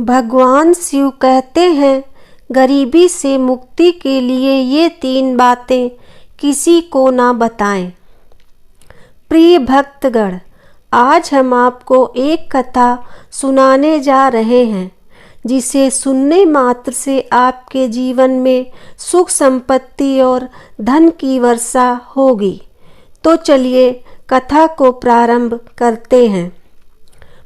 भगवान शिव कहते हैं, गरीबी से मुक्ति के लिए ये 3 बातें किसी को ना बताएं। प्रिय भक्तगण, आज हम आपको एक कथा सुनाने जा रहे हैं जिसे सुनने मात्र से आपके जीवन में सुख संपत्ति और धन की वर्षा होगी। तो चलिए कथा को प्रारंभ करते हैं।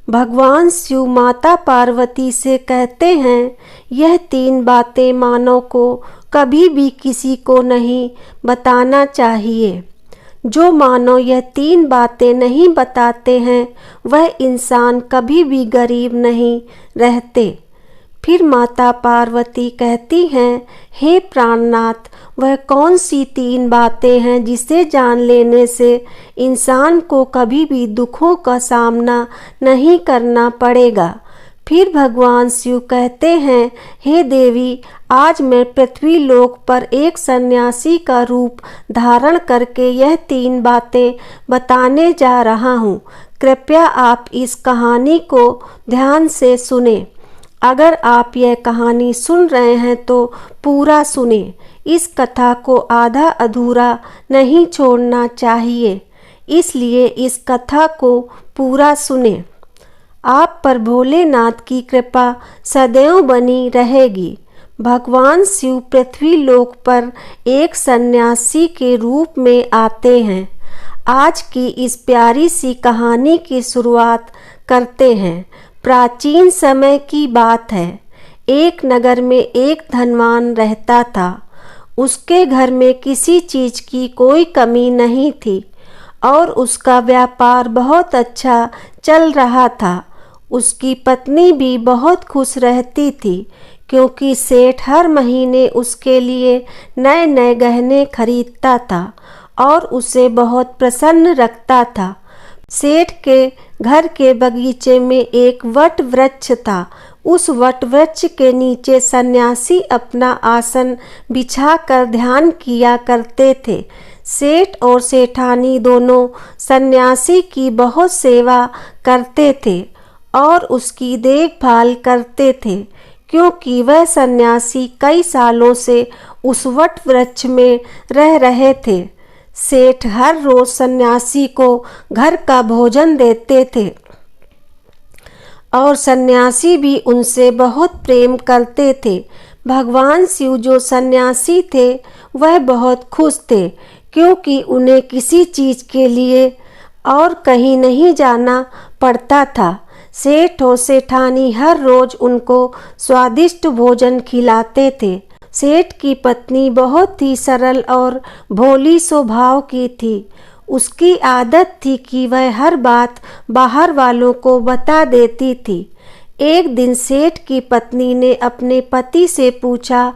भगवान शिव माता पार्वती से कहते हैं, यह 3 बातें मानव को कभी भी किसी को नहीं बताना चाहिए। जो मानव यह 3 बातें नहीं बताते हैं वह इंसान कभी भी गरीब नहीं रहते। फिर माता पार्वती कहती हैं, हे प्राणनाथ, वह कौन सी 3 बातें हैं जिसे जान लेने से इंसान को कभी भी दुखों का सामना नहीं करना पड़ेगा। फिर भगवान शिव कहते हैं, हे देवी, आज मैं पृथ्वी लोक पर एक सन्यासी का रूप धारण करके यह 3 बातें बताने जा रहा हूँ। कृपया आप इस कहानी को ध्यान से सुने। अगर आप यह कहानी सुन रहे हैं तो पूरा सुने। इस कथा को आधा अधूरा नहीं छोड़ना चाहिए, इसलिए इस कथा को पूरा सुने। आप पर भोलेनाथ की कृपा सदैव बनी रहेगी। भगवान शिव पृथ्वी लोक पर एक सन्यासी के रूप में आते हैं। आज की इस प्यारी सी कहानी की शुरुआत करते हैं। प्राचीन समय की बात है। एक नगर में एक धनवान रहता था। उसके घर में किसी चीज की कोई कमी नहीं थी और उसका व्यापार बहुत अच्छा चल रहा था। उसकी पत्नी भी बहुत खुश रहती थी क्योंकि सेठ हर महीने उसके लिए नए नए गहने खरीदता था और उसे बहुत प्रसन्न रखता था। सेठ के घर के बगीचे में एक वट वृक्ष था। उस वट वृक्ष के नीचे सन्यासी अपना आसन बिछाकर ध्यान किया करते थे। सेठ और सेठानी दोनों सन्यासी की बहुत सेवा करते थे और उसकी देखभाल करते थे क्योंकि वह सन्यासी कई सालों से उस वट वृक्ष में रह रहे थे। सेठ हर रोज सन्यासी को घर का भोजन देते थे और सन्यासी भी उनसे बहुत प्रेम करते थे। भगवान शिव जो सन्यासी थे वह बहुत खुश थे क्योंकि उन्हें किसी चीज के लिए और कहीं नहीं जाना पड़ता था। सेठ और सेठानी हर रोज उनको स्वादिष्ट भोजन खिलाते थे। सेठ की पत्नी बहुत ही सरल और भोली स्वभाव की थी। उसकी आदत थी कि वह हर बात बाहर वालों को बता देती थी। एक दिन सेठ की पत्नी ने अपने पति से पूछा,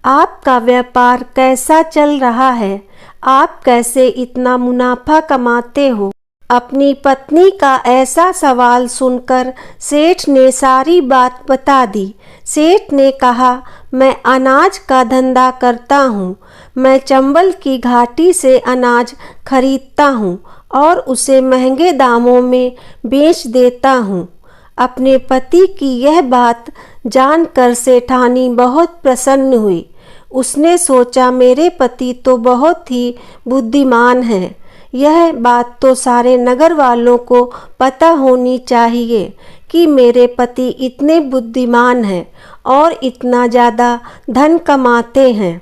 आपका व्यापार कैसा चल रहा है? आप कैसे इतना मुनाफा कमाते हो? अपनी पत्नी का ऐसा सवाल सुनकर सेठ ने सारी बात बता दी। सेठ ने कहा, मैं अनाज का धंधा करता हूँ। मैं चंबल की घाटी से अनाज खरीदता हूँ और उसे महंगे दामों में बेच देता हूँ। अपने पति की यह बात जानकर सेठानी बहुत प्रसन्न हुई। उसने सोचा, मेरे पति तो बहुत ही बुद्धिमान हैं। यह बात तो सारे नगर वालों को पता होनी चाहिए कि मेरे पति इतने बुद्धिमान हैं और इतना ज़्यादा धन कमाते हैं।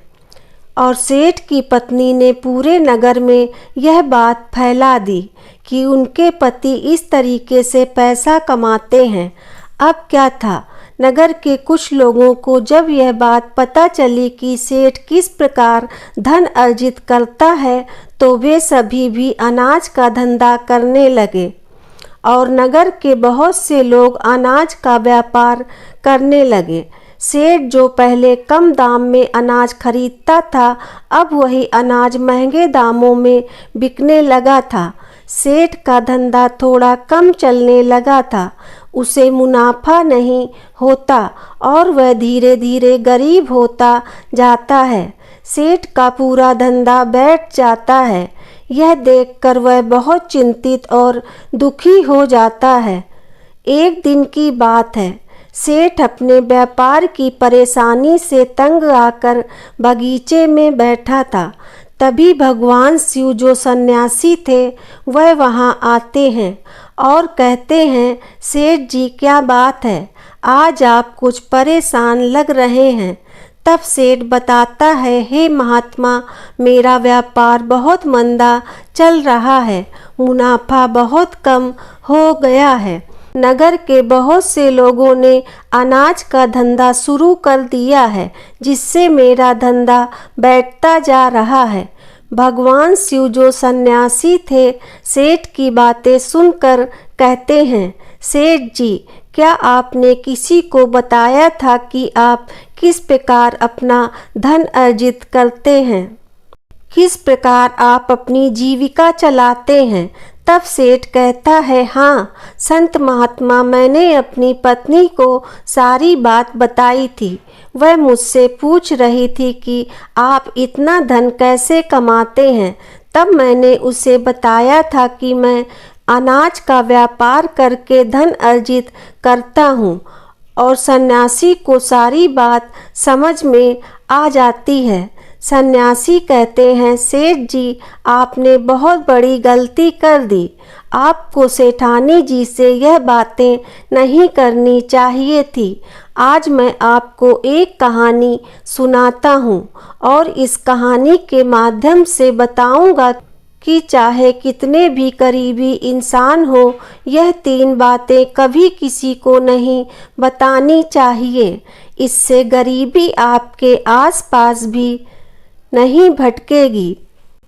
और सेठ की पत्नी ने पूरे नगर में यह बात फैला दी कि उनके पति इस तरीके से पैसा कमाते हैं। अब क्या था, नगर के कुछ लोगों को जब यह बात पता चली कि सेठ किस प्रकार धन अर्जित करता है तो वे सभी भी अनाज का धंधा करने लगे और नगर के बहुत से लोग अनाज का व्यापार करने लगे। सेठ जो पहले कम दाम में अनाज खरीदता था, अब वही अनाज महंगे दामों में बिकने लगा था। सेठ का धंधा थोड़ा कम चलने लगा था। उसे मुनाफा नहीं होता और वह धीरे धीरे गरीब होता जाता है। सेठ का पूरा धंधा बैठ जाता है। यह देखकर वह बहुत चिंतित और दुखी हो जाता है। एक दिन की बात है, सेठ अपने व्यापार की परेशानी से तंग आकर बगीचे में बैठा था। तभी भगवान शिव जो सन्यासी थे वह वहाँ आते हैं और कहते हैं, सेठ जी क्या बात है, आज आप कुछ परेशान लग रहे हैं। तब सेठ बताता है, हे महात्मा, मेरा व्यापार बहुत मंदा चल रहा है, मुनाफा बहुत कम हो गया है। नगर के बहुत से लोगों ने अनाज का धंधा शुरू कर दिया है, जिससे मेरा धंधा बैठता जा रहा है। भगवान शिव जो सन्यासी थे सेठ की बातें सुनकर कहते हैं, सेठ जी क्या आपने किसी को बताया था कि आप किस प्रकार अपना धन अर्जित करते हैं, किस प्रकार आप अपनी जीविका चलाते हैं? तब सेठ कहता है, हाँ संत महात्मा, मैंने अपनी पत्नी को सारी बात बताई थी। वह मुझसे पूछ रही थी कि आप इतना धन कैसे कमाते हैं। तब मैंने उसे बताया था कि मैं अनाज का व्यापार करके धन अर्जित करता हूँ। और सन्यासी को सारी बात समझ में आ जाती है। सन्यासी कहते हैं, सेठ जी आपने बहुत बड़ी गलती कर दी, आपको सेठानी जी से यह बातें नहीं करनी चाहिए थी। आज मैं आपको एक कहानी सुनाता हूँ और इस कहानी के माध्यम से बताऊँगा कि चाहे कितने भी करीबी इंसान हो, यह 3 बातें कभी किसी को नहीं बतानी चाहिए। इससे गरीबी आपके आसपास भी नहीं भटकेगी।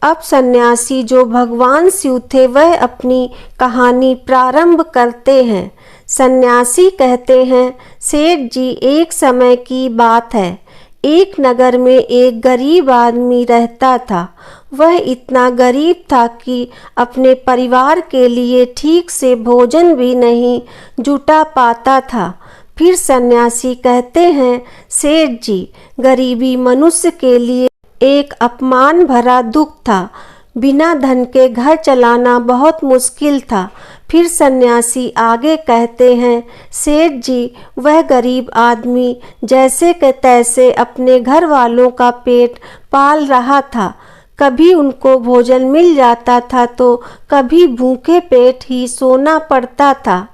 अब सन्यासी जो भगवान शिव थे वह अपनी कहानी प्रारंभ करते हैं। सन्यासी कहते हैं, सेठ जी एक समय की बात है, एक नगर में एक गरीब आदमी रहता था। वह इतना गरीब था कि अपने परिवार के लिए ठीक से भोजन भी नहीं जुटा पाता था। फिर सन्यासी कहते हैं, सेठ जी गरीबी मनुष्य के लिए एक अपमान भरा दुख था। बिना धन के घर चलाना बहुत मुश्किल था। फिर सन्यासी आगे कहते हैं, सेठ जी वह गरीब आदमी जैसे के तैसे अपने घर वालों का पेट पाल रहा था। कभी उनको भोजन मिल जाता था तो कभी भूखे पेट ही सोना पड़ता था।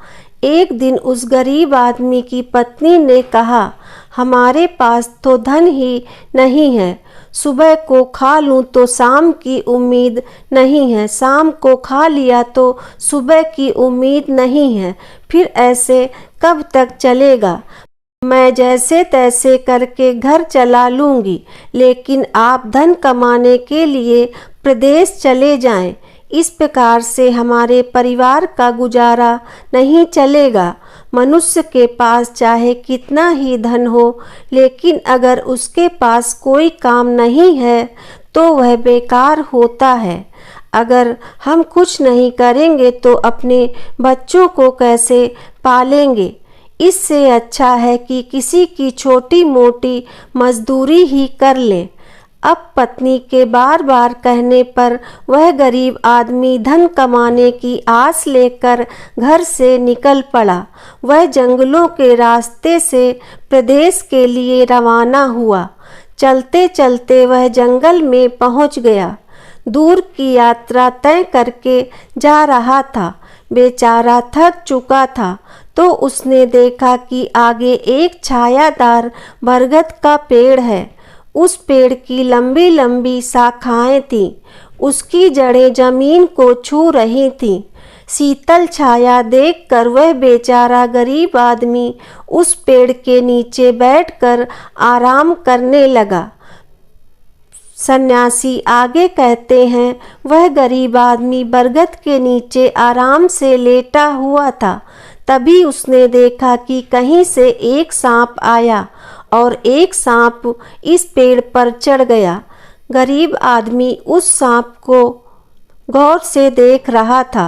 एक दिन उस गरीब आदमी की पत्नी ने कहा, हमारे पास तो धन ही नहीं है, सुबह को खा लूं तो शाम की उम्मीद नहीं है, शाम को खा लिया तो सुबह की उम्मीद नहीं है, फिर ऐसे कब तक चलेगा। मैं जैसे तैसे करके घर चला लूँगी, लेकिन आप धन कमाने के लिए प्रदेश चले जाएं। इस प्रकार से हमारे परिवार का गुजारा नहीं चलेगा। मनुष्य के पास चाहे कितना ही धन हो, लेकिन अगर उसके पास कोई काम नहीं है तो वह बेकार होता है। अगर हम कुछ नहीं करेंगे तो अपने बच्चों को कैसे पालेंगे। इससे अच्छा है कि किसी की छोटी मोटी मजदूरी ही कर लें। अब पत्नी के बार बार कहने पर वह गरीब आदमी धन कमाने की आस लेकर घर से निकल पड़ा। वह जंगलों के रास्ते से प्रदेश के लिए रवाना हुआ। चलते चलते वह जंगल में पहुंच गया। दूर की यात्रा तय करके जा रहा था। बेचारा थक चुका था तो उसने देखा कि आगे एक छायादार बरगद का पेड़ है। उस पेड़ की लंबी लंबी शाखाएं थीं, उसकी जड़ें जमीन को छू रही थीं। शीतल छाया देखकर वह बेचारा गरीब आदमी उस पेड़ के नीचे बैठकर आराम करने लगा। सन्यासी आगे कहते हैं, वह गरीब आदमी बरगद के नीचे आराम से लेटा हुआ था। तभी उसने देखा कि कहीं से एक सांप आया और एक सांप इस पेड़ पर चढ़ गया। गरीब आदमी उस सांप को गौर से देख रहा था।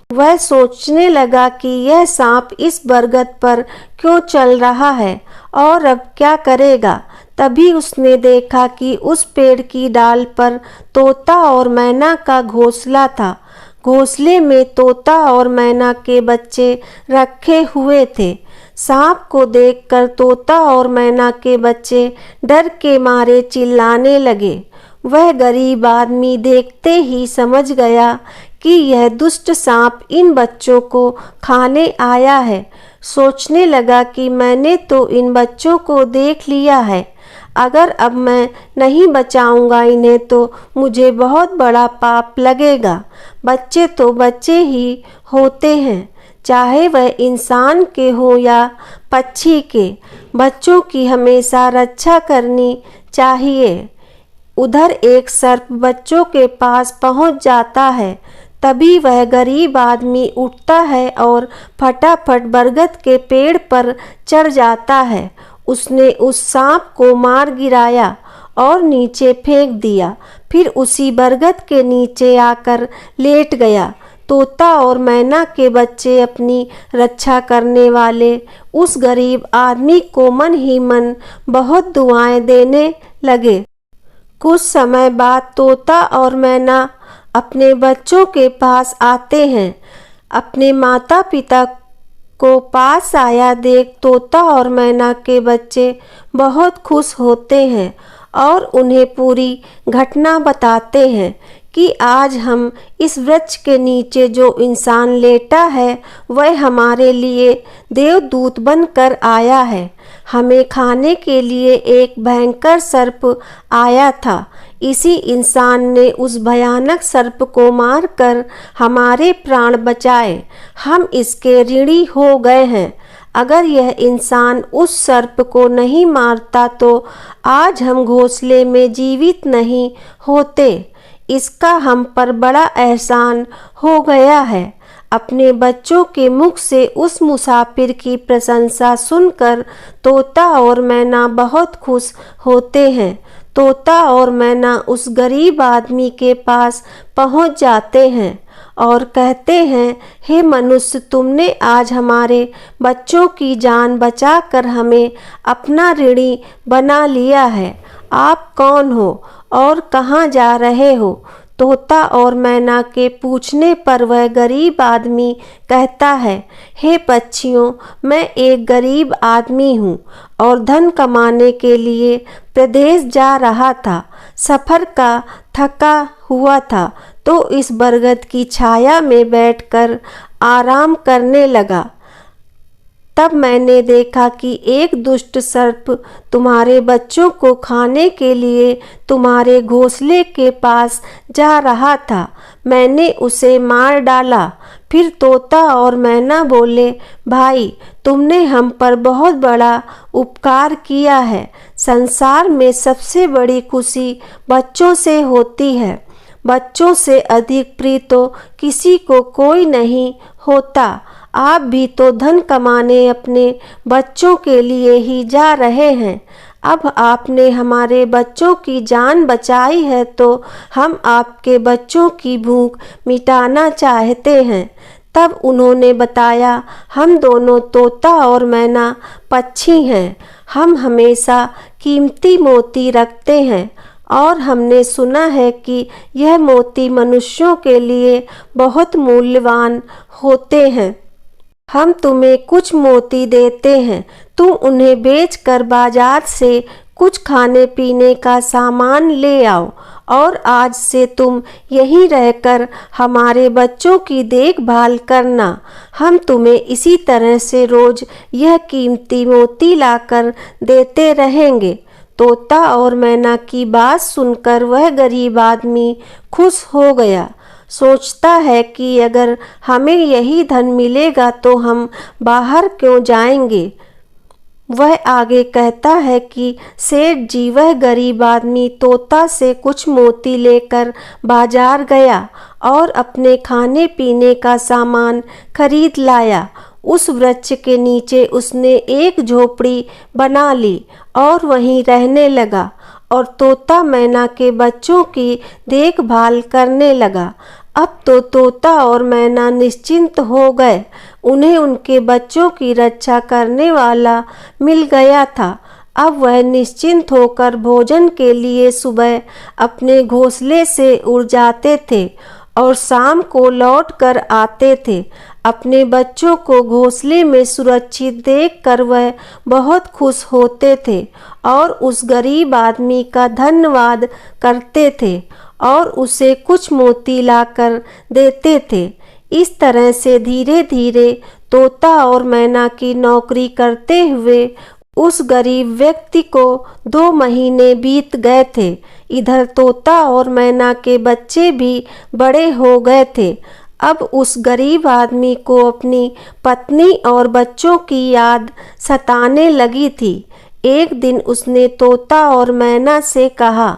वह सोचने लगा कि यह सांप इस बरगद पर क्यों चल रहा है और अब क्या करेगा। तभी उसने देखा कि उस पेड़ की डाल पर तोता और मैना का घोंसला था। घोंसले में तोता और मैना के बच्चे रखे हुए थे। सांप को देखकर तोता और मैना के बच्चे डर के मारे चिल्लाने लगे। वह गरीब आदमी देखते ही समझ गया कि यह दुष्ट सांप इन बच्चों को खाने आया है। सोचने लगा कि मैंने तो इन बच्चों को देख लिया है, अगर अब मैं नहीं बचाऊंगा इन्हें तो मुझे बहुत बड़ा पाप लगेगा। बच्चे तो बच्चे ही होते हैं, चाहे वह इंसान के हो या पक्षी के। बच्चों की हमेशा रक्षा करनी चाहिए। उधर एक सर्प बच्चों के पास पहुंच जाता है। तभी वह गरीब आदमी उठता है और फटाफट बरगद के पेड़ पर चढ़ जाता है। उसने उस सांप को मार गिराया और नीचे फेंक दिया, फिर उसी बरगद के नीचे आकर लेट गया। तोता और मैना के बच्चे अपनी रक्षा करने वाले उस गरीब आदमी को मन ही मन बहुत दुआएं देने लगे। कुछ समय बाद तोता और मैना अपने बच्चों के पास आते हैं। अपने माता पिता को पास आया देख तोता और मैना के बच्चे बहुत खुश होते हैं और उन्हें पूरी घटना बताते हैं कि आज हम इस वृक्ष के नीचे जो इंसान लेटा है वह हमारे लिए देवदूत बनकर आया है। हमें खाने के लिए एक भयंकर सर्प आया था। इसी इंसान ने उस भयानक सर्प को मारकर हमारे प्राण बचाए। हम इसके ऋणी हो गए हैं। अगर यह इंसान उस सर्प को नहीं मारता तो आज हम घोंसले में जीवित नहीं होते। इसका हम पर बड़ा एहसान हो गया है। अपने बच्चों के मुख से उस मुसाफिर की प्रशंसा सुनकर तोता और मैना बहुत खुश होते हैं। तोता और मैना उस गरीब आदमी के पास पहुंच जाते हैं और कहते हैं, हे मनुष्य, तुमने आज हमारे बच्चों की जान बचाकर हमें अपना ऋणी बना लिया है। आप कौन हो और कहाँ जा रहे हो? तोता और मैना के पूछने पर वह गरीब आदमी कहता है, हे पक्षियों, मैं एक गरीब आदमी हूँ और धन कमाने के लिए प्रदेश जा रहा था। सफ़र का थका हुआ था तो इस बरगद की छाया में बैठकर आराम करने लगा। तब मैंने देखा कि एक दुष्ट सर्प तुम्हारे बच्चों को खाने के लिए तुम्हारे घोंसले के पास जा रहा था। मैंने उसे मार डाला। फिर तोता और मैना बोले, भाई, तुमने हम पर बहुत बड़ा उपकार किया है। संसार में सबसे बड़ी खुशी बच्चों से होती है। बच्चों से अधिक प्रिय तो किसी को कोई नहीं होता। आप भी तो धन कमाने अपने बच्चों के लिए ही जा रहे हैं। अब आपने हमारे बच्चों की जान बचाई है तो हम आपके बच्चों की भूख मिटाना चाहते हैं। तब उन्होंने बताया, हम दोनों तोता और मैना पक्षी हैं। हम हमेशा कीमती मोती रखते हैं और हमने सुना है कि यह मोती मनुष्यों के लिए बहुत मूल्यवान होते हैं। हम तुम्हें कुछ मोती देते हैं, तुम उन्हें बेचकर बाजार से कुछ खाने पीने का सामान ले आओ और आज से तुम यहीं रहकर हमारे बच्चों की देखभाल करना। हम तुम्हें इसी तरह से रोज यह कीमती मोती लाकर देते रहेंगे। तोता और मैना की बात सुनकर वह गरीब आदमी खुश हो गया। सोचता है कि अगर हमें यही धन मिलेगा तो हम बाहर क्यों जाएंगे। वह आगे कहता है कि सेठ जी, वह गरीब आदमी तोता से कुछ मोती लेकर बाजार गया और अपने खाने पीने का सामान खरीद लाया। उस वृक्ष के नीचे उसने एक झोपड़ी बना ली और वहीं रहने लगा और तोता मैना के बच्चों की देखभाल करने लगा। अब तो तोता और मैना निश्चिंत हो गए। उन्हें उनके बच्चों की रक्षा करने वाला मिल गया था। अब वह निश्चिंत होकर भोजन के लिए सुबह अपने घोंसले से उड़ जाते थे और शाम को लौट कर आते थे। अपने बच्चों को घोंसले में सुरक्षित देखकर वह बहुत खुश होते थे और उस गरीब आदमी का धन्यवाद करते थे और उसे कुछ मोती लाकर देते थे। इस तरह से धीरे धीरे तोता और मैना की नौकरी करते हुए उस गरीब व्यक्ति को 2 महीने बीत गए थे। इधर तोता और मैना के बच्चे भी बड़े हो गए थे। अब उस गरीब आदमी को अपनी पत्नी और बच्चों की याद सताने लगी थी। एक दिन उसने तोता और मैना से कहा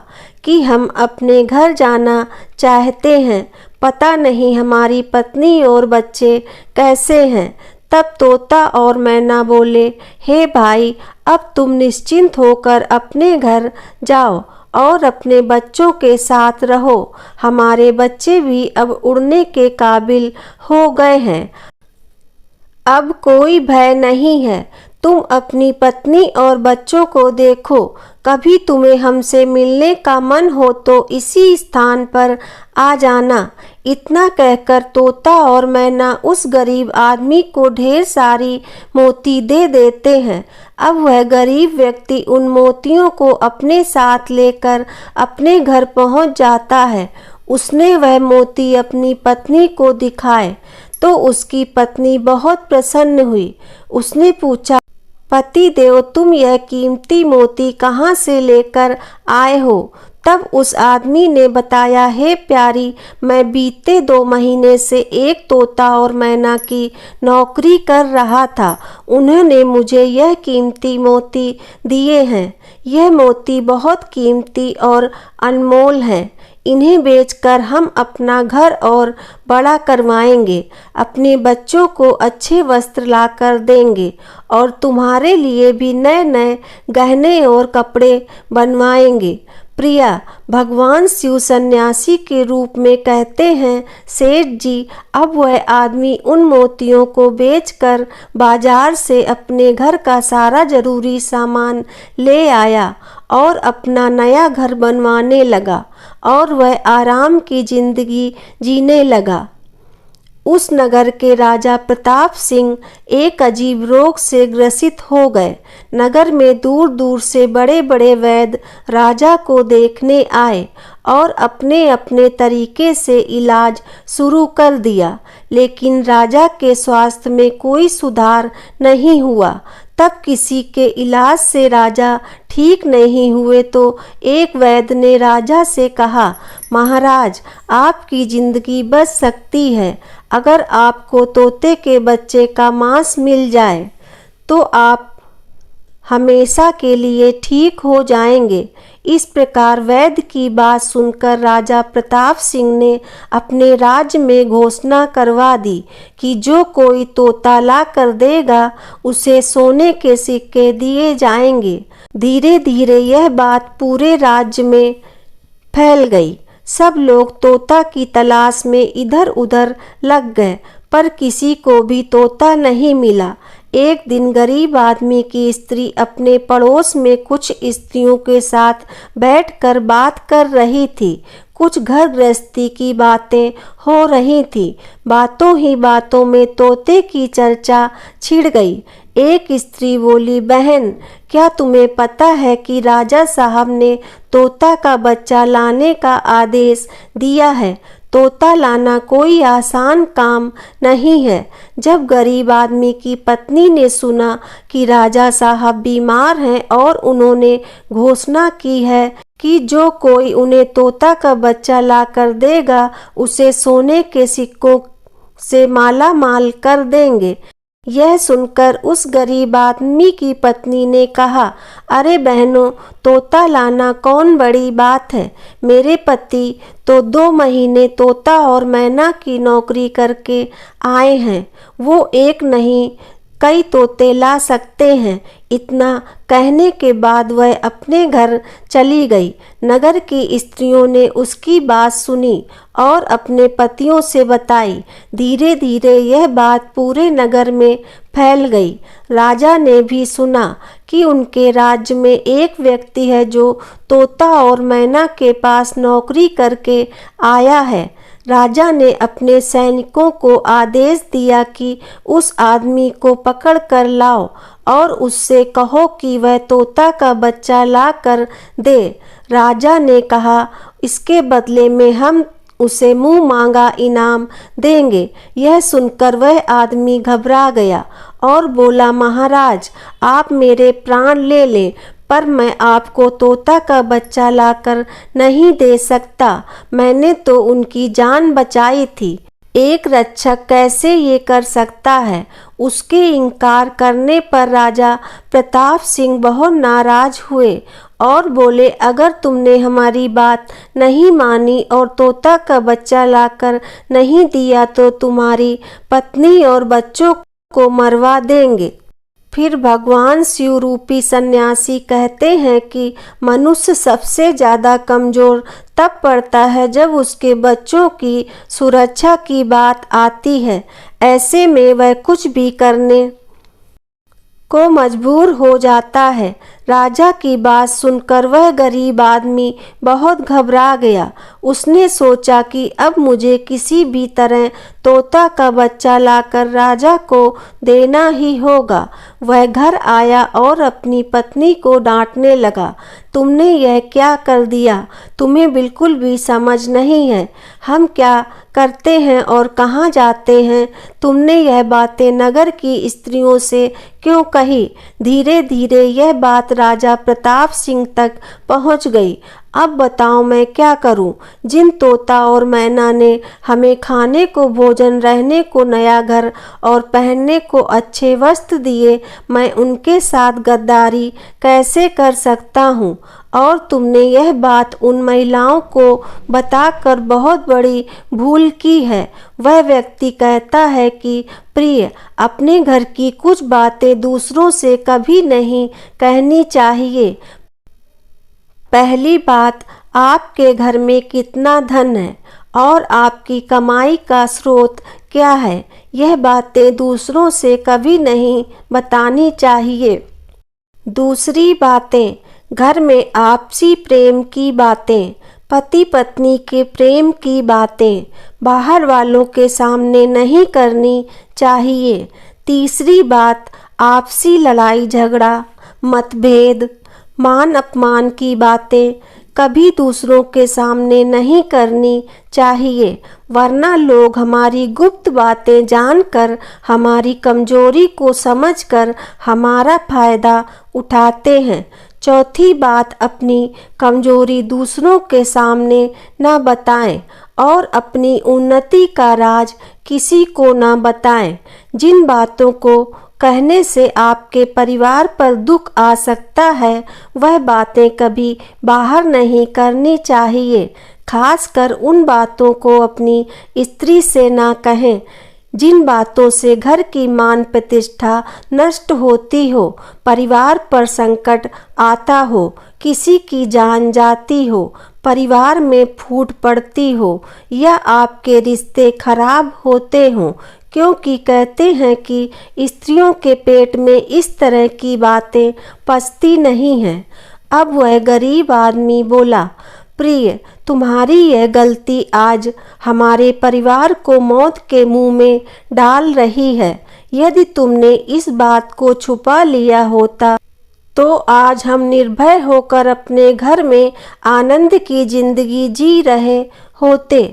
कि हम अपने घर जाना चाहते हैं, पता नहीं हमारी पत्नी और बच्चे कैसे हैं। तब तोता और मैना बोले, हे भाई, अब तुम निश्चिंत होकर अपने घर जाओ और अपने बच्चों के साथ रहो। हमारे बच्चे भी अब उड़ने के काबिल हो गए हैं। अब कोई भय नहीं है। तुम अपनी पत्नी और बच्चों को देखो। कभी तुम्हें हमसे मिलने का मन हो तो इसी स्थान पर आ जाना। इतना कहकर तोता और मैना उस गरीब आदमी को ढेर सारी मोती दे देते हैं। अब वह गरीब व्यक्ति उन मोतियों को अपने साथ लेकर अपने घर पहुंच जाता है। उसने वह मोती अपनी पत्नी को दिखाए तो उसकी पत्नी बहुत प्रसन्न हुई। उसने पूछा, पति देव, तुम यह कीमती मोती कहाँ से लेकर आए हो? तब उस आदमी ने बताया, हे प्यारी, मैं बीते 2 महीने से एक तोता और मैना की नौकरी कर रहा था। उन्होंने मुझे यह कीमती मोती दिए हैं। यह मोती बहुत कीमती और अनमोल हैं। इन्हें बेचकर हम अपना घर और बड़ा करवाएंगे, अपने बच्चों को अच्छे वस्त्र लाकर देंगे और तुम्हारे लिए भी नए नए गहने और कपड़े बनवाएंगे। प्रिया, भगवान शिव सन्यासी के रूप में कहते हैं, सेठ जी, अब वह आदमी उन मोतियों को बेचकर बाजार से अपने घर का सारा जरूरी सामान ले आया और अपना नया घर बनवाने लगा और वह आराम की जिंदगी जीने लगा। उस नगर के राजा प्रताप सिंह एक अजीब रोग से ग्रसित हो गए। नगर में दूर दूर से बड़े बड़े वैद्य राजा को देखने आए और अपने अपने तरीके से इलाज शुरू कर दिया, लेकिन राजा के स्वास्थ्य में कोई सुधार नहीं हुआ। तब किसी के इलाज से राजा ठीक नहीं हुए तो एक वैद्य ने राजा से कहा, महाराज, आपकी जिंदगी बच सकती है। अगर आपको तोते के बच्चे का मांस मिल जाए तो आप हमेशा के लिए ठीक हो जाएंगे। इस प्रकार वैद्य की बात सुनकर राजा प्रताप सिंह ने अपने राज्य में घोषणा करवा दी कि जो कोई तोता ला कर देगा उसे सोने के सिक्के दिए जाएंगे। धीरे धीरे यह बात पूरे राज्य में फैल गई। सब लोग तोता की तलाश में इधर उधर लग गए, पर किसी को भी तोता नहीं मिला। एक दिन गरीब आदमी की स्त्री अपने पड़ोस में कुछ स्त्रियों के साथ बैठकर बात कर रही थी। कुछ घर गृहस्थी की बातें हो रही थी। बातों ही बातों में तोते की चर्चा छिड़ गई। एक स्त्री बोली, बहन, क्या तुम्हें पता है कि राजा साहब ने तोता का बच्चा लाने का आदेश दिया है? तोता लाना कोई आसान काम नहीं है। जब गरीब आदमी की पत्नी ने सुना कि राजा साहब बीमार हैं और उन्होंने घोषणा की है कि जो कोई उन्हें तोता का बच्चा ला कर देगा उसे सोने के सिक्कों से माला माल कर देंगे, यह सुनकर उस गरीब आदमी की पत्नी ने कहा, अरे बहनों, तोता लाना कौन बड़ी बात है। मेरे पति तो 2 महीने तोता और मैना की नौकरी करके आए हैं। वो एक नहीं कई तोते ला सकते हैं। इतना कहने के बाद वह अपने घर चली गई। नगर की स्त्रियों ने उसकी बात सुनी और अपने पतियों से बताई। धीरे धीरे यह बात पूरे नगर में फैल गई। राजा ने भी सुना कि उनके राज्य में एक व्यक्ति है जो तोता और मैना के पास नौकरी करके आया है। राजा ने अपने सैनिकों को आदेश दिया कि उस आदमी को पकड़ कर लाओ और उससे कहो कि वह तोता का बच्चा ला कर दे। राजा ने कहा, इसके बदले में हम उसे मुंह मांगा इनाम देंगे। यह सुनकर वह आदमी घबरा गया और बोला, महाराज, आप मेरे प्राण ले लें, पर मैं आपको तोता का बच्चा लाकर नहीं दे सकता। मैंने तो उनकी जान बचाई थी। एक रक्षक कैसे ये कर सकता है? उसके इनकार करने पर राजा प्रताप सिंह बहुत नाराज हुए और बोले, अगर तुमने हमारी बात नहीं मानी और तोता का बच्चा लाकर नहीं दिया तो तुम्हारी पत्नी और बच्चों को मरवा देंगे। फिर भगवान शिव रूपी सन्यासी कहते हैं कि मनुष्य सबसे ज़्यादा कमज़ोर तब पड़ता है जब उसके बच्चों की सुरक्षा की बात आती है। ऐसे में वह कुछ भी करने को मजबूर हो जाता है। राजा की बात सुनकर वह गरीब आदमी बहुत घबरा गया। उसने सोचा कि अब मुझे किसी भी तरह तोता का बच्चा लाकर राजा को देना ही होगा। वह घर आया और अपनी पत्नी को डांटने लगा, तुमने यह क्या कर दिया? तुम्हें बिल्कुल भी समझ नहीं है हम क्या करते हैं और कहाँ जाते हैं। तुमने यह बातें नगर की स्त्रियों से क्यों कही? धीरे धीरे यह बात राजा प्रताप सिंह तक पहुंच गई। अब बताओ मैं क्या करूं? जिन तोता और मैना ने हमें खाने को भोजन, रहने को नया घर और पहनने को अच्छे वस्त्र दिए, मैं उनके साथ गद्दारी कैसे कर सकता हूं? और तुमने यह बात उन महिलाओं को बताकर बहुत बड़ी भूल की है। वह व्यक्ति कहता है कि प्रिय, अपने घर की कुछ बातें दूसरों से कभी नहीं कहनी चाहिए। पहली बात, आपके घर में कितना धन है और आपकी कमाई का स्रोत क्या है, यह बातें दूसरों से कभी नहीं बतानी चाहिए। दूसरी बातें, घर में आपसी प्रेम की बातें, पति पत्नी के प्रेम की बातें बाहर वालों के सामने नहीं करनी चाहिए। तीसरी बात, आपसी लड़ाई झगड़ा, मतभेद, मान अपमान की बातें कभी दूसरों के सामने नहीं करनी चाहिए, वरना लोग हमारी गुप्त बातें जानकर हमारी कमजोरी को समझकर हमारा फायदा उठाते हैं। चौथी बात, अपनी कमजोरी दूसरों के सामने न बताएं और अपनी उन्नति का राज किसी को न बताएं। जिन बातों को कहने से आपके परिवार पर दुख आ सकता है, वह बातें कभी बाहर नहीं करनी चाहिए। खासकर उन बातों को अपनी स्त्री से ना कहें जिन बातों से घर की मान प्रतिष्ठा नष्ट होती हो, परिवार पर संकट आता हो, किसी की जान जाती हो, परिवार में फूट पड़ती हो या आपके रिश्ते खराब होते हों, क्योंकि कहते हैं कि स्त्रियों के पेट में इस तरह की बातें पचती नहीं हैं। अब वह गरीब आदमी बोला, प्रिय, तुम्हारी यह गलती आज हमारे परिवार को मौत के मुंह में डाल रही है। यदि तुमने इस बात को छुपा लिया होता तो आज हम निर्भय होकर अपने घर में आनंद की जिंदगी जी रहे होते।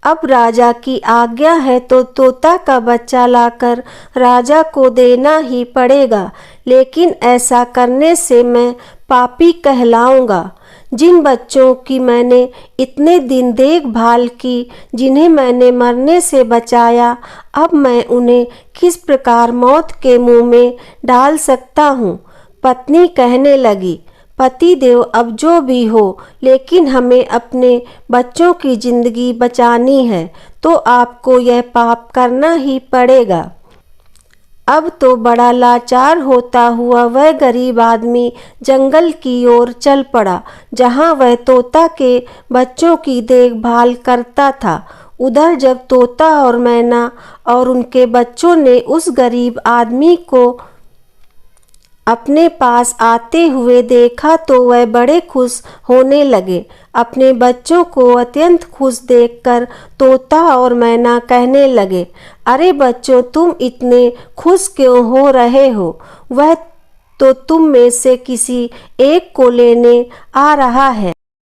अब राजा की आज्ञा है तो तोता का बच्चा लाकर राजा को देना ही पड़ेगा, लेकिन ऐसा करने से मैं पापी कहलाऊंगा। जिन बच्चों की मैंने इतने दिन देखभाल की, जिन्हें मैंने मरने से बचाया, अब मैं उन्हें किस प्रकार मौत के मुंह में डाल सकता हूँ? पत्नी कहने लगी, पति देव, अब जो भी हो, लेकिन हमें अपने बच्चों की जिंदगी बचानी है तो आपको यह पाप करना ही पड़ेगा। अब तो बड़ा लाचार होता हुआ वह गरीब आदमी जंगल की ओर चल पड़ा, जहाँ वह तोता के बच्चों की देखभाल करता था। उधर जब तोता और मैना और उनके बच्चों ने उस गरीब आदमी को अपने पास आते हुए देखा तो वह बड़े खुश होने लगे। अपने बच्चों को अत्यंत खुश देखकर तोता और मैना कहने लगे, अरे बच्चों, तुम इतने खुश क्यों हो रहे हो? वह तो तुम में से किसी एक को लेने आ रहा है।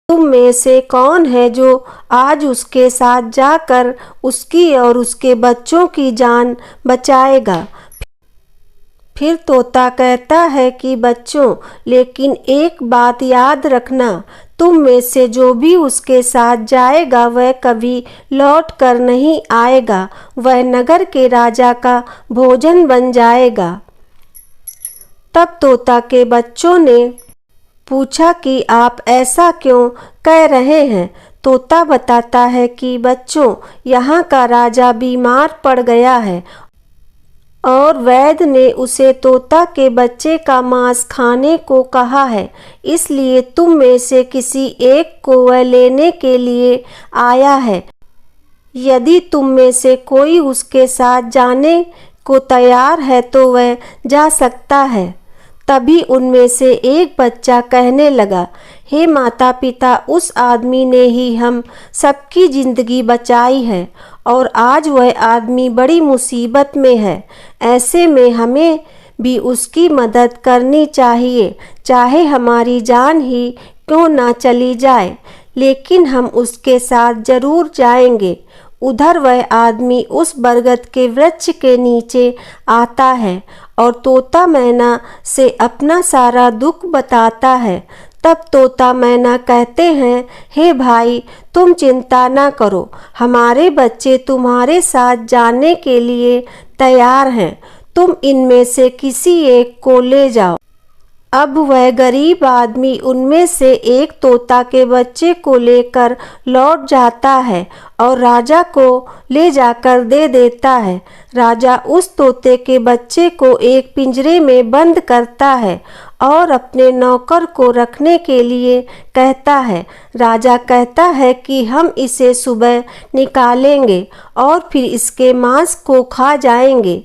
तुम में से कौन है जो आज उसके साथ जाकर उसकी और उसके बच्चों की जान बचाएगा? फिर तोता कहता है कि बच्चों, लेकिन एक बात याद रखना, तुम में से जो भी उसके साथ जाएगा वह कभी लौट कर नहीं आएगा, वह नगर के राजा का भोजन बन जाएगा। तब तोता के बच्चों ने पूछा कि आप ऐसा क्यों कह रहे हैं? तोता बताता है कि बच्चों, यहाँ का राजा बीमार पड़ गया है और वैद्य ने उसे तोता के बच्चे का मांस खाने को कहा है, इसलिए तुम में से किसी एक को वह लेने के लिए आया है। यदि तुम में से कोई उसके साथ जाने को तैयार है तो वह जा सकता है। तभी उनमें से एक बच्चा कहने लगा, हे माता पिता, उस आदमी ने ही हम सबकी जिंदगी बचाई है और आज वह आदमी बड़ी मुसीबत में है। ऐसे में हमें भी उसकी मदद करनी चाहिए, चाहे हमारी जान ही क्यों ना चली जाए, लेकिन हम उसके साथ जरूर जाएंगे। उधर वह आदमी उस बरगद के वृक्ष के नीचे आता है और तोता मैना से अपना सारा दुख बताता है। तब तोता मैना कहते हैं, हे भाई, तुम चिंता ना करो, हमारे बच्चे तुम्हारे साथ जाने के लिए तैयार हैं, तुम इनमें से किसी एक को ले जाओ। अब वह गरीब आदमी उनमें से एक तोता के बच्चे को लेकर लौट जाता है और राजा को ले जाकर दे देता है। राजा उस तोते के बच्चे को एक पिंजरे में बंद करता है और अपने नौकर को रखने के लिए कहता है। राजा कहता है कि हम इसे सुबह निकालेंगे और फिर इसके मांस को खा जाएंगे।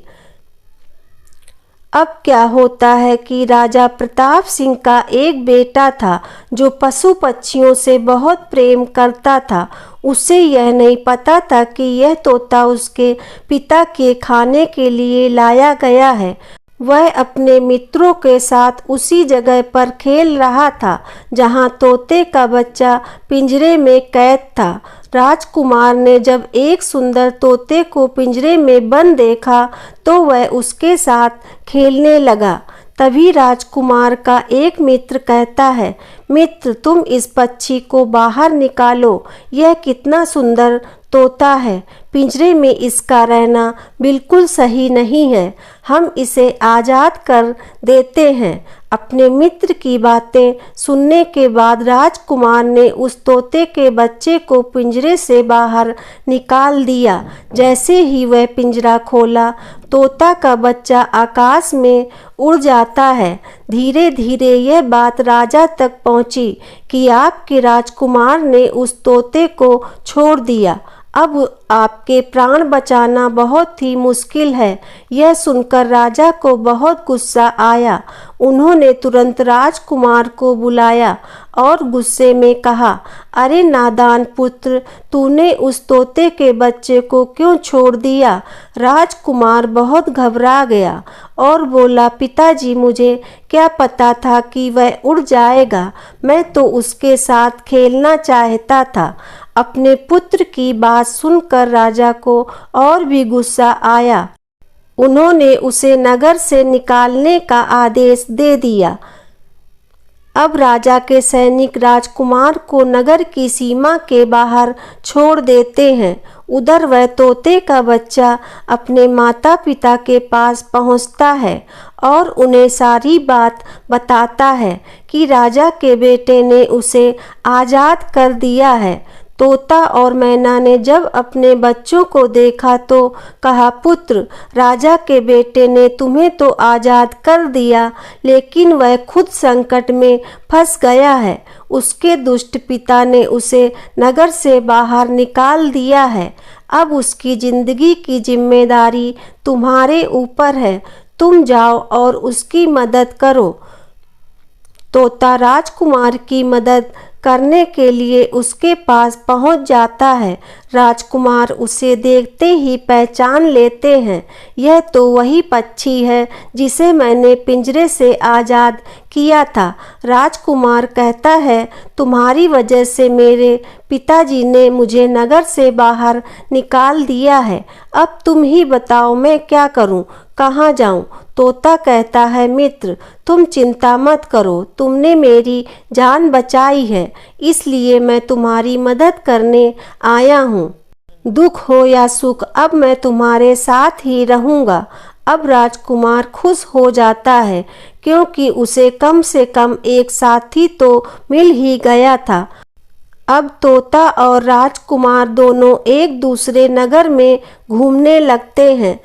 अब क्या होता है कि राजा प्रताप सिंह का एक बेटा था जो पशु पक्षियों से बहुत प्रेम करता था। उसे यह नहीं पता था कि यह तोता उसके पिता के खाने के लिए लाया गया है। वह अपने मित्रों के साथ उसी जगह पर खेल रहा था जहां तोते का बच्चा पिंजरे में कैद था। राजकुमार ने जब एक सुंदर तोते को पिंजरे में बंद देखा तो वह उसके साथ खेलने लगा। तभी राजकुमार का एक मित्र कहता है, मित्र, तुम इस पक्षी को बाहर निकालो, यह कितना सुंदर तोता है, पिंजरे में इसका रहना बिल्कुल सही नहीं है, हम इसे आज़ाद कर देते हैं। अपने मित्र की बातें सुनने के बाद राजकुमार ने उस तोते के बच्चे को पिंजरे से बाहर निकाल दिया। जैसे ही वह पिंजरा खोला, तोता का बच्चा आकाश में उड़ जाता है। धीरे धीरे यह बात राजा तक पहुंची कि आपके राजकुमार ने उस तोते को छोड़ दिया। अब आपके प्राण बचाना बहुत ही मुश्किल है। यह सुनकर राजा को बहुत गुस्सा आया। उन्होंने तुरंत राजकुमार को बुलाया और गुस्से में कहा, अरे नादान पुत्र, तूने उस तोते के बच्चे को क्यों छोड़ दिया? राजकुमार बहुत घबरा गया और बोला, पिताजी, मुझे क्या पता था कि वह उड़ जाएगा, मैं तो उसके साथ खेलना चाहता था। अपने पुत्र की बात सुनकर राजा को और भी गुस्सा आया। उन्होंने उसे नगर से निकालने का आदेश दे दिया। अब राजा के सैनिक राजकुमार को नगर की सीमा के बाहर छोड़ देते हैं। उधर वह तोते का बच्चा अपने माता पिता के पास पहुंचता है और उन्हें सारी बात बताता है कि राजा के बेटे ने उसे आज़ाद कर दिया है। तोता और मैना ने जब अपने बच्चों को देखा तो कहा, पुत्र, राजा के बेटे ने तुम्हें तो आज़ाद कर दिया, लेकिन वह खुद संकट में फंस गया है। उसके दुष्ट पिता ने उसे नगर से बाहर निकाल दिया है। अब उसकी जिंदगी की जिम्मेदारी तुम्हारे ऊपर है। तुम जाओ और उसकी मदद करो। तोता राजकुमार की मदद करने के लिए उसके पास पहुंच जाता है। राजकुमार उसे देखते ही पहचान लेते हैं, यह तो वही पक्षी है जिसे मैंने पिंजरे से आज़ाद किया था। राजकुमार कहता है, तुम्हारी वजह से मेरे पिताजी ने मुझे नगर से बाहर निकाल दिया है। अब तुम ही बताओ मैं क्या करूं, कहाँ जाऊं? तोता कहता है, मित्र तुम चिंता मत करो, तुमने मेरी जान बचाई है, इसलिए मैं तुम्हारी मदद करने आया हूँ। दुख हो या सुख अब मैं तुम्हारे साथ ही रहूँगा। अब राजकुमार खुश हो जाता है क्योंकि उसे कम से कम एक साथी तो मिल ही गया था। अब तोता और राजकुमार दोनों एक दूसरे नगर में घूमने लगते हैं।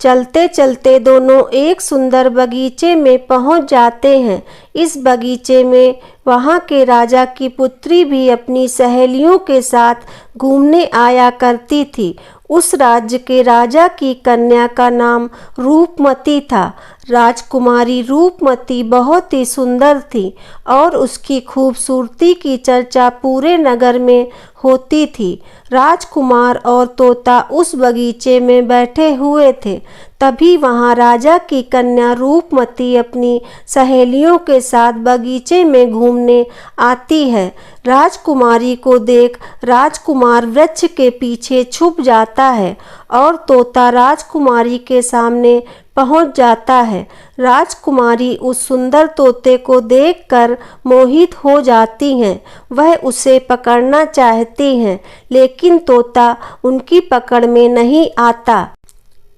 चलते चलते दोनों एक सुंदर बगीचे में पहुंच जाते हैं। इस बगीचे में वहां के राजा की पुत्री भी अपनी सहेलियों के साथ घूमने आया करती थी। उस राज्य के राजा की कन्या का नाम रूपमती था। राजकुमारी रूपमती बहुत ही सुंदर थी और उसकी खूबसूरती की चर्चा पूरे नगर में होती थी। राजकुमार और तोता उस बगीचे में बैठे हुए थे। तभी वहां राजा की कन्या रूपमती अपनी सहेलियों के साथ बगीचे में घूमने आती है। राजकुमारी को देख राजकुमार वृक्ष के पीछे छुप जाता है और तोता राजकुमारी के सामने पहुंच जाता है। राजकुमारी उस सुंदर तोते को देखकर मोहित हो जाती हैं। वह उसे पकड़ना चाहती हैं, लेकिन तोता उनकी पकड़ में नहीं आता।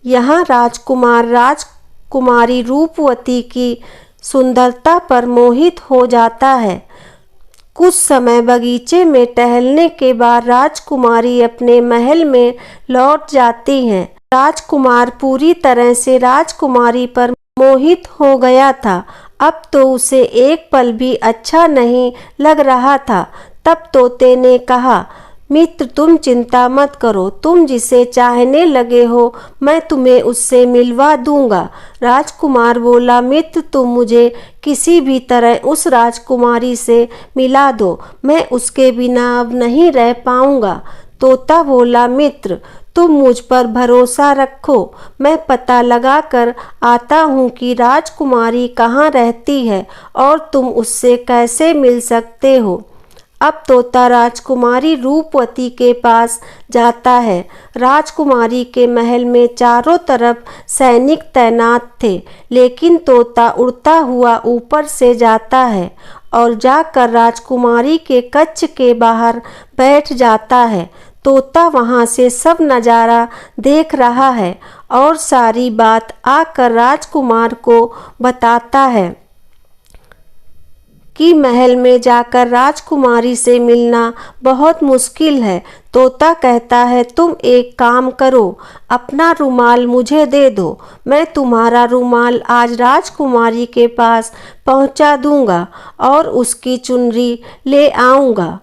यहाँ राजकुमार राजकुमारी रूपवती की सुंदरता पर मोहित हो जाता है। कुछ समय बगीचे में टहलने के बाद राजकुमारी अपने महल में लौट जाती हैं। राजकुमार पूरी तरह से राजकुमारी पर मोहित हो गया था। अब तो उसे एक पल भी अच्छा नहीं लग रहा था। तब तोते ने कहा, मित्र तुम चिंता मत करो, तुम जिसे चाहने लगे हो मैं तुम्हें उससे मिलवा दूंगा। राजकुमार बोला, मित्र तुम मुझे किसी भी तरह उस राजकुमारी से मिला दो, मैं उसके बिना अब नहीं रह पाऊंगा। तोता बोला, मित्र तुम मुझ पर भरोसा रखो, मैं पता लगाकर आता हूँ कि राजकुमारी कहाँ रहती है और तुम उससे कैसे मिल सकते हो। अब तोता राजकुमारी रूपवती के पास जाता है। राजकुमारी के महल में चारों तरफ सैनिक तैनात थे, लेकिन तोता उड़ता हुआ ऊपर से जाता है और जाकर राजकुमारी के कक्ष के बाहर बैठ जाता है। तोता वहां से सब नज़ारा देख रहा है और सारी बात आकर राजकुमार को बताता है कि महल में जाकर राजकुमारी से मिलना बहुत मुश्किल है। तोता कहता है, तुम एक काम करो, अपना रुमाल मुझे दे दो, मैं तुम्हारा रुमाल आज राजकुमारी के पास पहुंचा दूंगा और उसकी चुनरी ले आऊंगा।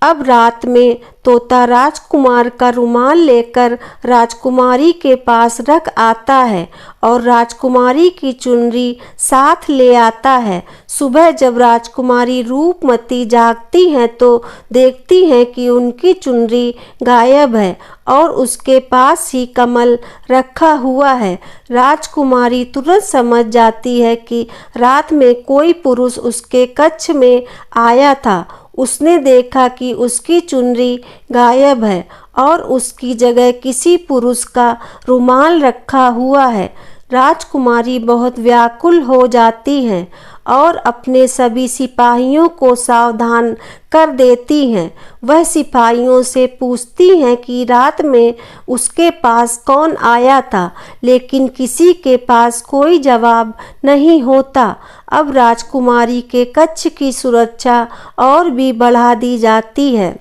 अब रात में तोता राजकुमार का रुमाल लेकर राजकुमारी के पास रख आता है और राजकुमारी की चुनरी साथ ले आता है। सुबह जब राजकुमारी रूपमती जागती हैं तो देखती हैं कि उनकी चुनरी गायब है और उसके पास ही कमल रखा हुआ है। राजकुमारी तुरंत समझ जाती है कि रात में कोई पुरुष उसके कक्ष में आया था। उसने देखा कि उसकी चुनरी गायब है और उसकी जगह किसी पुरुष का रुमाल रखा हुआ है। राजकुमारी बहुत व्याकुल हो जाती हैं और अपने सभी सिपाहियों को सावधान कर देती हैं। वह सिपाहियों से पूछती हैं कि रात में उसके पास कौन आया था, लेकिन किसी के पास कोई जवाब नहीं होता। अब राजकुमारी के कक्ष की सुरक्षा और भी बढ़ा दी जाती है।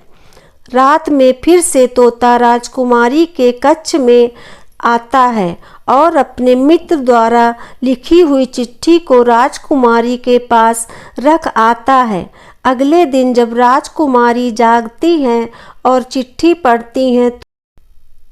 रात में फिर से तोता राजकुमारी के कक्ष में आता है और अपने मित्र द्वारा लिखी हुई चिट्ठी को राजकुमारी के पास रख आता है। अगले दिन जब राजकुमारी जागती हैं और चिट्ठी पढ़ती हैं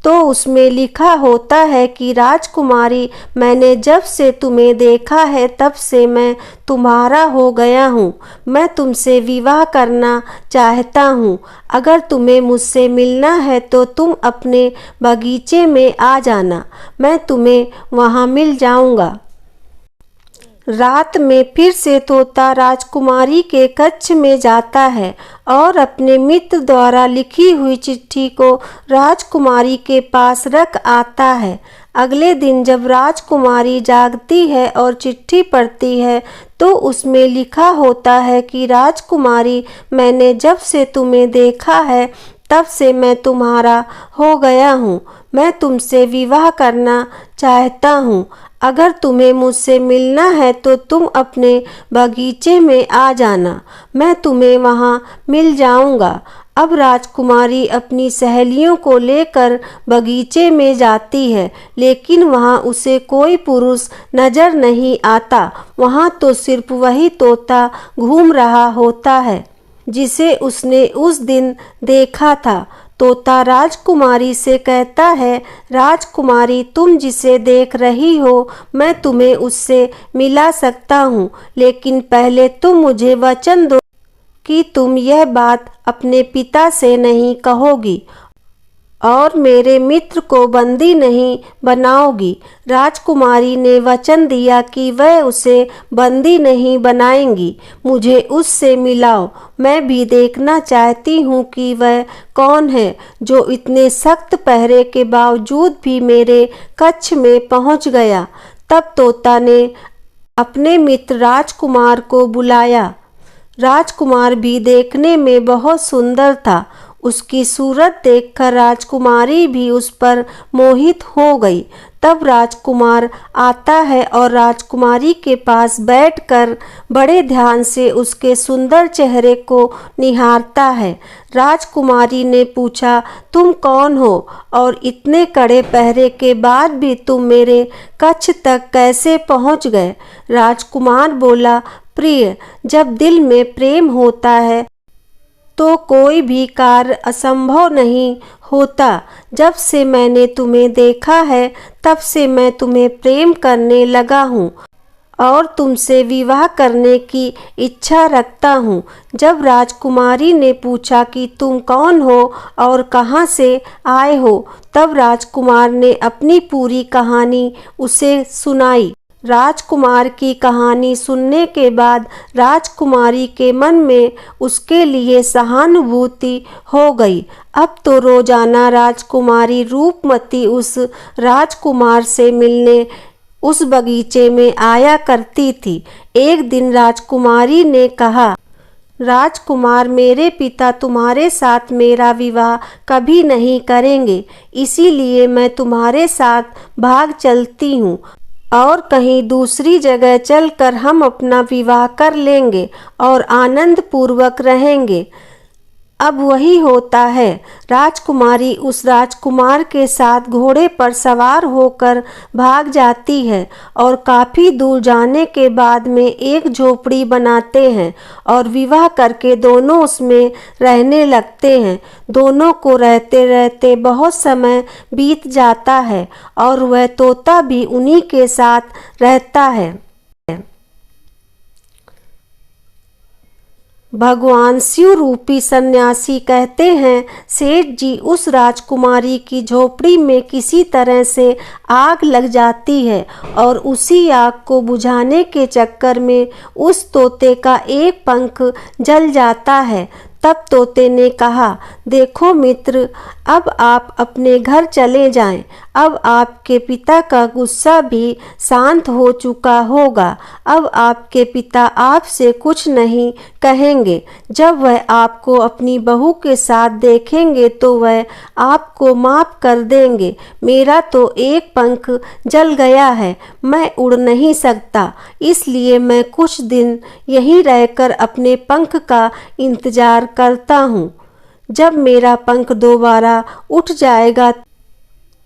तो उसमें लिखा होता है कि राजकुमारी, मैंने जब से तुम्हें देखा है तब से मैं तुम्हारा हो गया हूँ। मैं तुमसे विवाह करना चाहता हूँ। अगर तुम्हें मुझसे मिलना है तो तुम अपने बगीचे में आ जाना, मैं तुम्हें वहाँ मिल जाऊँगा। रात में फिर से तोता राजकुमारी के कक्ष में जाता है और अपने मित्र द्वारा लिखी हुई चिट्ठी को राजकुमारी के पास रख आता है। अगले दिन जब राजकुमारी जागती है और चिट्ठी पढ़ती है तो उसमें लिखा होता है कि राजकुमारी, मैंने जब से तुम्हें देखा है तब से मैं तुम्हारा हो गया हूँ। मैं तुमसे विवाह करना चाहता हूँ। अगर तुम्हें मुझसे मिलना है तो तुम अपने बगीचे में आ जाना, मैं तुम्हें वहाँ मिल जाऊँगा। अब राजकुमारी अपनी सहेलियों को लेकर बगीचे में जाती है, लेकिन वहाँ उसे कोई पुरुष नजर नहीं आता। वहाँ तो सिर्फ वही तोता घूम रहा होता है जिसे उसने उस दिन देखा था। तोता राजकुमारी से कहता है, राजकुमारी, तुम जिसे देख रही हो मैं तुम्हें उससे मिला सकता हूँ, लेकिन पहले तुम मुझे वचन दो कि तुम यह बात अपने पिता से नहीं कहोगी और मेरे मित्र को बंदी नहीं बनाओगी। राजकुमारी ने वचन दिया कि वह उसे बंदी नहीं बनाएंगी। मुझे उससे मिलाओ, मैं भी देखना चाहती हूँ कि वह कौन है जो इतने सख्त पहरे के बावजूद भी मेरे कक्ष में पहुँच गया। तब तोता ने अपने मित्र राजकुमार को बुलाया। राजकुमार भी देखने में बहुत सुंदर था। उसकी सूरत देखकर राजकुमारी भी उस पर मोहित हो गई। तब राजकुमार आता है और राजकुमारी के पास बैठकर बड़े ध्यान से उसके सुंदर चेहरे को निहारता है। राजकुमारी ने पूछा, तुम कौन हो और इतने कड़े पहरे के बाद भी तुम मेरे कक्ष तक कैसे पहुंच गए? राजकुमार बोला, प्रिय, जब दिल में प्रेम होता है तो कोई भी कार्य असंभव नहीं होता। जब से मैंने तुम्हें देखा है तब से मैं तुम्हें प्रेम करने लगा हूँ और तुमसे विवाह करने की इच्छा रखता हूँ। जब राजकुमारी ने पूछा कि तुम कौन हो और कहाँ से आए हो, तब राजकुमार ने अपनी पूरी कहानी उसे सुनाई। राजकुमार की कहानी सुनने के बाद राजकुमारी के मन में उसके लिए सहानुभूति हो गई। अब तो रोजाना राजकुमारी रूपमती उस राजकुमार से मिलने उस बगीचे में आया करती थी। एक दिन राजकुमारी ने कहा, राजकुमार, मेरे पिता तुम्हारे साथ मेरा विवाह कभी नहीं करेंगे, इसीलिए मैं तुम्हारे साथ भाग चलती हूँ और कहीं दूसरी जगह चलकर हम अपना विवाह कर लेंगे और आनंद पूर्वक रहेंगे। अब वही होता है। राजकुमारी उस राजकुमार के साथ घोड़े पर सवार होकर भाग जाती है और काफ़ी दूर जाने के बाद में एक झोपड़ी बनाते हैं और विवाह करके दोनों उसमें रहने लगते हैं। दोनों को रहते रहते बहुत समय बीत जाता है और वह तोता भी उन्हीं के साथ रहता है। भगवान शिव रूपी सन्यासी कहते हैं, सेठ जी, उस राजकुमारी की झोपड़ी में किसी तरह से आग लग जाती है और उसी आग को बुझाने के चक्कर में उस तोते का एक पंख जल जाता है। तब तोते ने कहा, देखो मित्र, अब आप अपने घर चले जाएं। अब आपके पिता का गुस्सा भी शांत हो चुका होगा। अब आपके पिता आपसे कुछ नहीं कहेंगे। जब वह आपको अपनी बहू के साथ देखेंगे तो वह आपको माफ़ कर देंगे। मेरा तो एक पंख जल गया है, मैं उड़ नहीं सकता, इसलिए मैं कुछ दिन यहीं रहकर अपने पंख का इंतजार करता हूँ। जब मेरा पंख दोबारा उठ जाएगा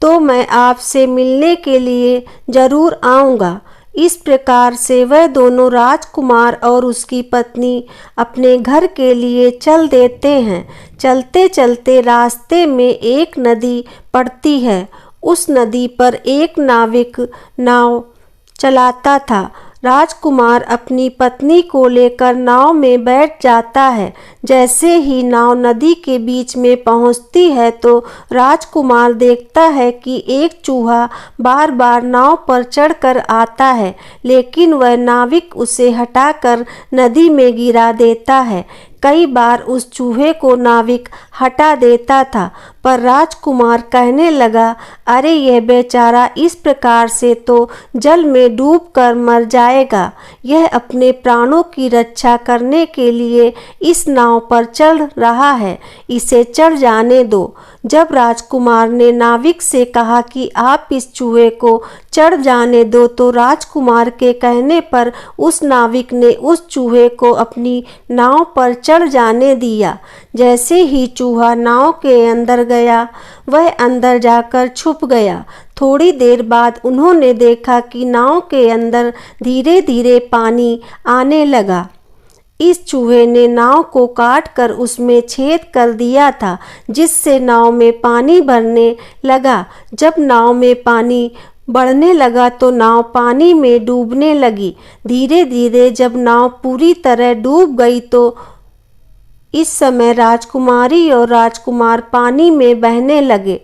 तो मैं आपसे मिलने के लिए ज़रूर आऊँगा। इस प्रकार से वह दोनों राजकुमार और उसकी पत्नी अपने घर के लिए चल देते हैं। चलते चलते रास्ते में एक नदी पड़ती है। उस नदी पर एक नाविक नाव चलाता था। राजकुमार अपनी पत्नी को लेकर नाव में बैठ जाता है। जैसे ही नाव नदी के बीच में पहुंचती है तो राजकुमार देखता है कि एक चूहा बार बार नाव पर चढ़कर आता है, लेकिन वह नाविक उसे हटाकर नदी में गिरा देता है। कई बार उस चूहे को नाविक हटा देता था, पर राजकुमार कहने लगा, अरे यह बेचारा इस प्रकार से तो जल में डूबकर मर जाएगा। यह अपने प्राणों की रक्षा करने के लिए इस नाव पर चढ़ रहा है, इसे चढ़ जाने दो। जब राजकुमार ने नाविक से कहा कि आप इस चूहे को चढ़ जाने दो, तो राजकुमार के कहने पर उस नाविक ने उस चूहे को अपनी नाव पर चढ़ जाने दिया। जैसे ही चूहा नाव के अंदर गया, वह अंदर जाकर छुप गया। थोड़ी देर बाद उन्होंने देखा कि नाव के अंदर धीरे धीरे पानी आने लगा। इस चूहे ने नाव को काटकर उसमें छेद कर दिया था, जिससे नाव में पानी भरने लगा। जब नाव में पानी बढ़ने लगा तो नाव पानी में डूबने लगी। धीरे धीरे जब नाव पूरी तरह डूब गई तो इस समय राजकुमारी और राजकुमार पानी में बहने लगे।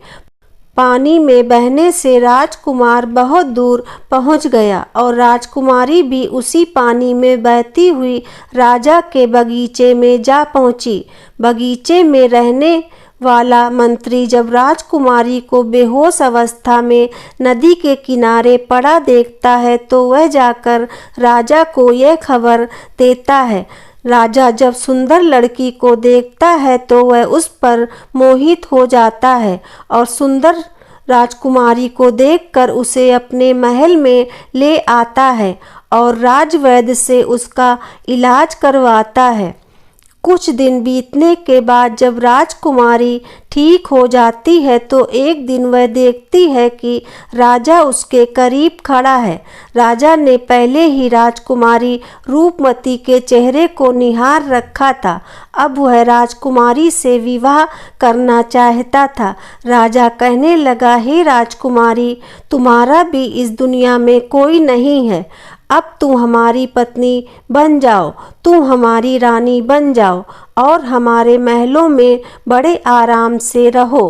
पानी में बहने से राजकुमार बहुत दूर पहुंच गया और राजकुमारी भी उसी पानी में बहती हुई राजा के बगीचे में जा पहुंची। बगीचे में रहने वाला मंत्री जब राजकुमारी को बेहोश अवस्था में नदी के किनारे पड़ा देखता है तो वह जाकर राजा को यह खबर देता है। राजा जब सुंदर लड़की को देखता है तो वह उस पर मोहित हो जाता है और सुंदर राजकुमारी को देखकर उसे अपने महल में ले आता है और राजवैद्य से उसका इलाज करवाता है। कुछ दिन बीतने के बाद जब राजकुमारी ठीक हो जाती है तो एक दिन वह देखती है कि राजा उसके करीब खड़ा है। राजा ने पहले ही राजकुमारी रूपमती के चेहरे को निहार रखा था। अब वह राजकुमारी से विवाह करना चाहता था। राजा कहने लगा, हे राजकुमारी, तुम्हारा भी इस दुनिया में कोई नहीं है। अब तुम हमारी पत्नी बन जाओ, तुम हमारी रानी बन जाओ और हमारे महलों में बड़े आराम से रहो।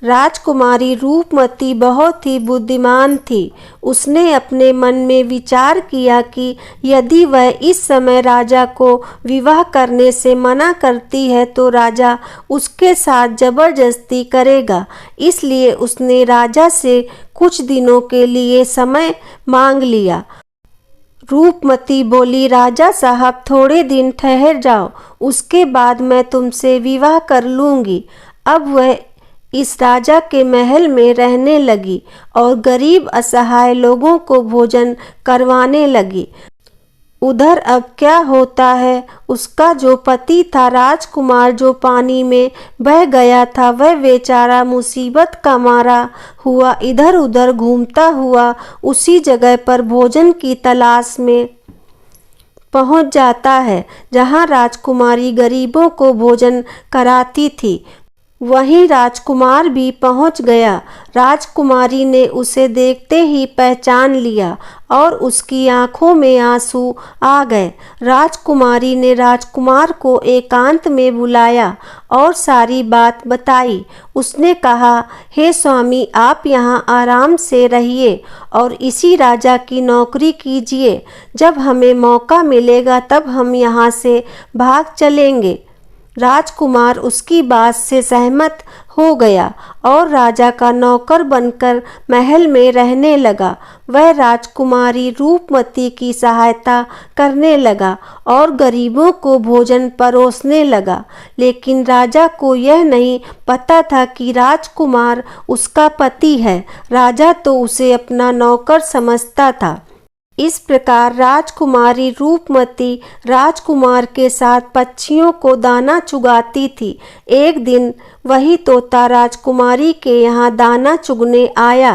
राजकुमारी रूपमती बहुत ही बुद्धिमान थी। उसने अपने मन में विचार किया कि यदि वह इस समय राजा को विवाह करने से मना करती है तो राजा उसके साथ जबरदस्ती करेगा। इसलिए उसने राजा से कुछ दिनों के लिए समय मांग लिया। रूपमती बोली, राजा साहब, थोड़े दिन ठहर जाओ, उसके बाद मैं तुमसे विवाह कर लूँगी। अब वह इस राजा के महल में रहने लगी और गरीब असहाय लोगों को भोजन करवाने लगी। उधर अब क्या होता है, उसका जो पति था राजकुमार जो पानी में बह गया था, वह बेचारा मुसीबत का मारा हुआ इधर उधर घूमता हुआ उसी जगह पर भोजन की तलाश में पहुंच जाता है जहां राजकुमारी गरीबों को भोजन कराती थी। वहीं राजकुमार भी पहुंच गया। राजकुमारी ने उसे देखते ही पहचान लिया और उसकी आंखों में आंसू आ गए। राजकुमारी ने राजकुमार को एकांत में बुलाया और सारी बात बताई। उसने कहा, हे स्वामी, आप यहाँ आराम से रहिए और इसी राजा की नौकरी कीजिए। जब हमें मौका मिलेगा तब हम यहाँ से भाग चलेंगे। राजकुमार उसकी बात से सहमत हो गया और राजा का नौकर बनकर महल में रहने लगा। वह राजकुमारी रूपमती की सहायता करने लगा और गरीबों को भोजन परोसने लगा। लेकिन राजा को यह नहीं पता था कि राजकुमार उसका पति है। राजा तो उसे अपना नौकर समझता था। इस प्रकार राजकुमारी रूपमती राजकुमार के साथ पक्षियों को दाना चुगाती थी। एक दिन वही तोता राजकुमारी के यहाँ दाना चुगने आया।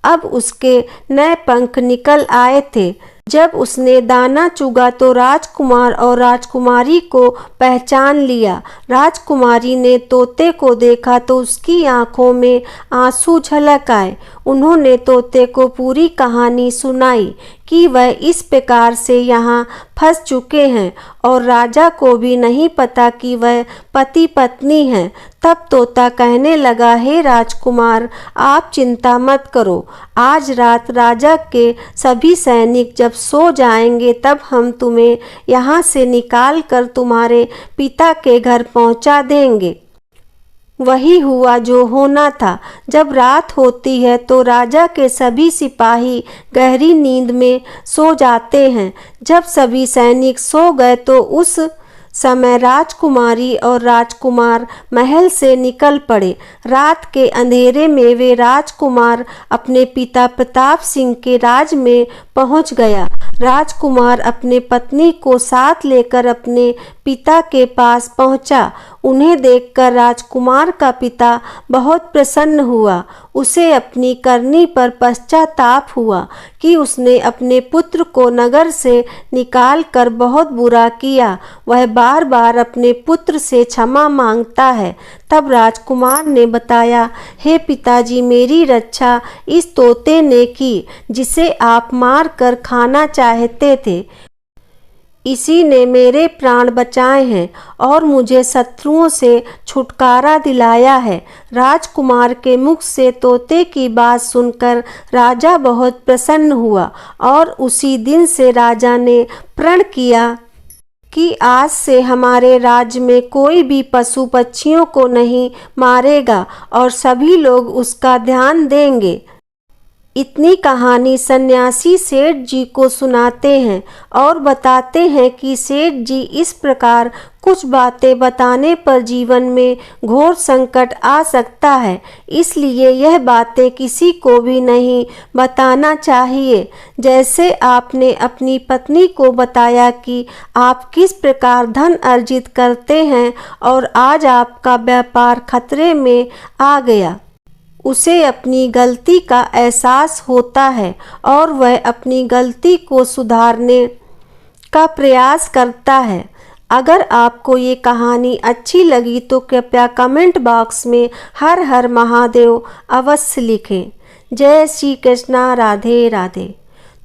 अब उसके नए पंख निकल आए थे। जब उसने दाना चुगा तो राजकुमार और राजकुमारी को पहचान लिया। राजकुमारी ने तोते को देखा तो उसकी आंखों में आंसू झलक आए। उन्होंने तोते को पूरी कहानी सुनाई कि वह इस प्रकार से यहाँ फंस चुके हैं और राजा को भी नहीं पता कि वह पति पत्नी हैं। तब तोता कहने लगा, हे राजकुमार, आप चिंता मत करो। आज रात राजा के सभी सैनिक जब सो जाएंगे तब हम तुम्हें यहाँ से निकाल कर तुम्हारे पिता के घर पहुँचा देंगे। वही हुआ जो होना था। जब रात होती है तो राजा के सभी सिपाही गहरी नींद में सो जाते हैं। जब सभी सैनिक सो गए तो उस समय राजकुमारी और राजकुमार महल से निकल पड़े। रात के अंधेरे में वे राजकुमार अपने पिता प्रताप सिंह के राज में पहुंच गया। राजकुमार अपने पत्नी को साथ लेकर अपने पिता के पास पहुंचा। उन्हें देखकर राजकुमार का पिता बहुत प्रसन्न हुआ। उसे अपनी करनी पर पश्चाताप हुआ कि उसने अपने पुत्र को नगर से निकाल कर बहुत बुरा किया। वह बार बार अपने पुत्र से क्षमा मांगता है। तब राजकुमार ने बताया, हे पिताजी, मेरी रक्षा इस तोते ने की जिसे आप मार कर खाना चाहते थे। इसी ने मेरे प्राण बचाए हैं और मुझे शत्रुओं से छुटकारा दिलाया है। राजकुमार के मुख से तोते की बात सुनकर राजा बहुत प्रसन्न हुआ और उसी दिन से राजा ने प्रण किया कि आज से हमारे राज्य में कोई भी पशु पक्षियों को नहीं मारेगा और सभी लोग उसका ध्यान देंगे। इतनी कहानी सन्यासी सेठ जी को सुनाते हैं और बताते हैं कि सेठ जी इस प्रकार कुछ बातें बताने पर जीवन में घोर संकट आ सकता है, इसलिए यह बातें किसी को भी नहीं बताना चाहिए। जैसे आपने अपनी पत्नी को बताया कि आप किस प्रकार धन अर्जित करते हैं और आज आपका व्यापार खतरे में आ गया। उसे अपनी गलती का एहसास होता है और वह अपनी गलती को सुधारने का प्रयास करता है। अगर आपको ये कहानी अच्छी लगी तो कृपया कमेंट बॉक्स में हर हर महादेव अवश्य लिखें। जय श्री कृष्णा, राधे राधे।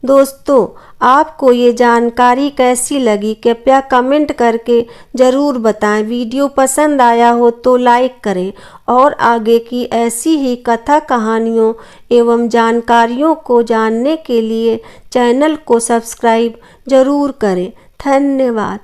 दोस्तों, आपको ये जानकारी कैसी लगी कृपया कमेंट करके ज़रूर बताएं। वीडियो पसंद आया हो तो लाइक करें और आगे की ऐसी ही कथा कहानियों एवं जानकारियों को जानने के लिए चैनल को सब्सक्राइब ज़रूर करें। धन्यवाद।